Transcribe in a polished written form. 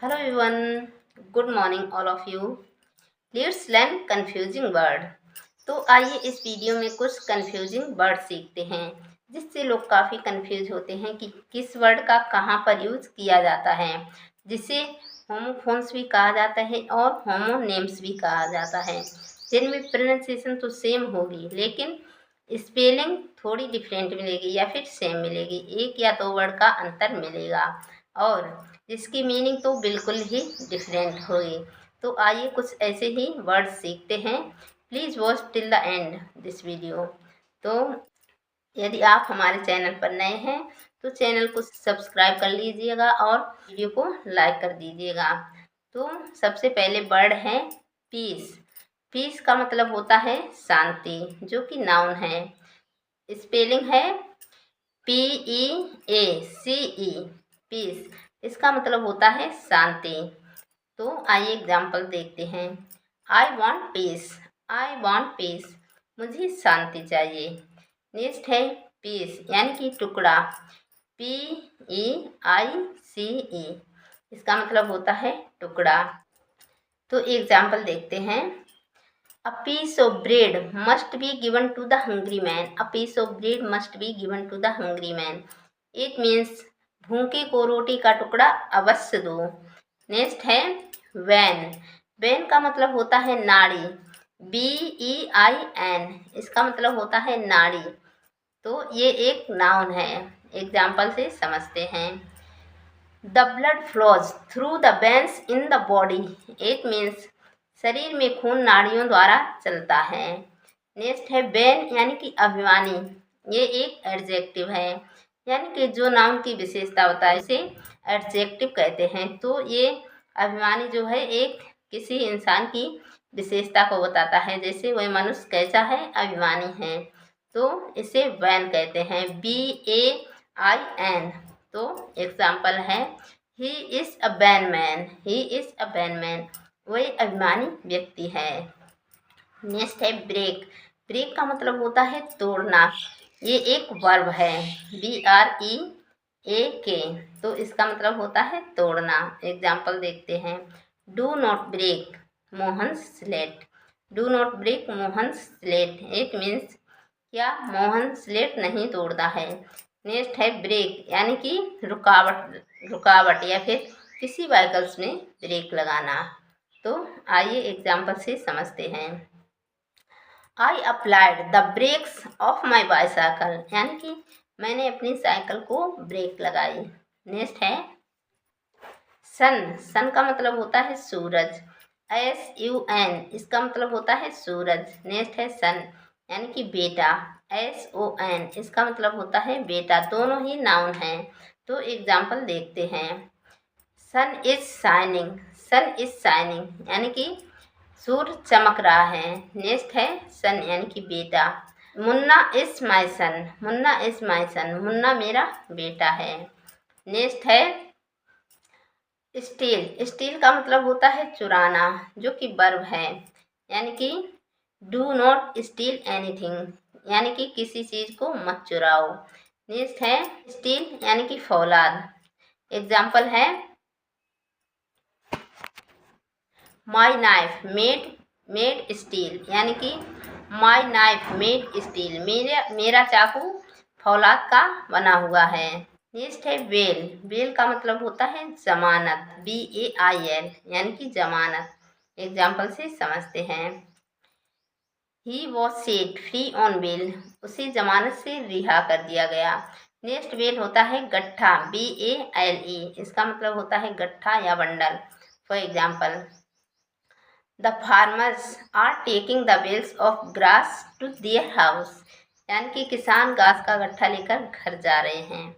Hello everyone, good morning all of you. Let's learn confusing word. तो आइए इस video में कुछ कंफ्यूजिंग वर्ड सीखते हैं जिससे लोग काफ़ी कंफ्यूज होते हैं कि किस वर्ड का कहाँ पर यूज़ किया जाता है, जिसे होमोफोन्स भी कहा जाता है और होमोनेम्स भी कहा जाता है, जिनमें प्रोनाउंसिएशन तो सेम होगी लेकिन स्पेलिंग थोड़ी डिफरेंट मिलेगी या फिर सेम मिलेगी, एक या दो वर्ड का अंतर मिलेगा और जिसकी मीनिंग तो बिल्कुल ही डिफरेंट होगी। तो आइए कुछ ऐसे ही वर्ड सीखते हैं। Please watch till the end this video. तो यदि आप हमारे चैनल पर नए हैं तो चैनल को सब्सक्राइब कर लीजिएगा और वीडियो को लाइक कर दीजिएगा। तो सबसे पहले वर्ड है पीस। पीस का मतलब होता है शांति, जो कि नाउन है। स्पेलिंग है PEACE, पीस। इसका मतलब होता है शांति। तो आइए एग्जाम्पल देखते हैं। I want piece, I want piece, मुझे शांति चाहिए। नेक्स्ट है पीस यानी कि टुकड़ा, PEICE, इसका मतलब होता है टुकड़ा। तो एग्जाम्पल देखते हैं। A piece of bread must be given to the hungry man. A piece of bread must be given to the hungry man. It means भूखे को रोटी का टुकड़ा अवश्य दो। नेक्स्ट है वैन। वैन का मतलब होता है नाड़ी, BEIN, इसका मतलब होता है नाड़ी। तो ये एक नाउन है। एग्जाम्पल से समझते हैं। The blood flows through the veins in the body. It means शरीर में खून नाड़ियों द्वारा चलता है। नेक्स्ट है बैन यानी कि अभिमानी। ये एक एडजेक्टिव है, यानी कि जो नाउन की विशेषता होता है इसे एडजेक्टिव कहते हैं। तो ये अभिमानी जो है एक किसी इंसान की विशेषता को बताता है, जैसे वह मनुष्य कैसा है, अभिमानी है, तो इसे वैन कहते हैं, BAIN। तो एग्जाम्पल है he is a vain man, he is a vain man, वही अभिमानी व्यक्ति है। नेक्स्ट है ब्रेक। ब्रेक का मतलब होता है तोड़ना। ये एक वर्ब है, BREAK। तो इसका मतलब होता है तोड़ना। एग्जाम्पल देखते हैं। Do not break Mohan slate, do not break Mohan slate, it means क्या मोहन स्लेट नहीं तोड़ता है। नेक्स्ट है ब्रेक यानी कि रुकावट, रुकावट या फिर किसी व्हीकल्स में ब्रेक लगाना। तो आइए एग्जाम्पल से समझते हैं। I applied the brakes of my bicycle, यानी कि मैंने अपनी साइकिल को ब्रेक लगाई। नेक्स्ट है सन। सन का मतलब होता है सूरज, SUN, इसका मतलब होता है सूरज। नेक्स्ट है सन यानी कि बेटा, SON, इसका मतलब होता है बेटा। दोनों ही नाउन हैं। तो एग्जाम्पल देखते हैं। Sun is shining, sun is shining यानी कि सूर्य चमक रहा है। नेक्स्ट है सन यानी कि बेटा। Munna is my son, Munna is my son, Munna मेरा बेटा है। नेक्स्ट है स्टील। स्टील का मतलब होता है चुराना, जो कि वर्ब है, यानी कि डू नॉट स्टील एनीथिंग, यानी कि किसी चीज़ को मत चुराओ। नेक्स्ट है स्टील यानी कि फौलाद। एग्जाम्पल है माई नाइफ मेड स्टील, यानी कि माई नाइफ मेड स्टील, मेरा चाकू फौलाद का बना हुआ है। नेक्स्ट है बेल। बेल का मतलब होता है जमानत, BAIL, यानी कि जमानत। एग्जाम्पल से समझते हैं। He was set free on bail, उसे जमानत से रिहा कर दिया गया। नेक्स्ट बेल होता है गट्ठा, BALE, इसका मतलब होता है गट्ठा या bundle. For example the farmers are taking the bales of grass to their house, यानी कि किसान घास का गट्ठा लेकर घर जा रहे हैं।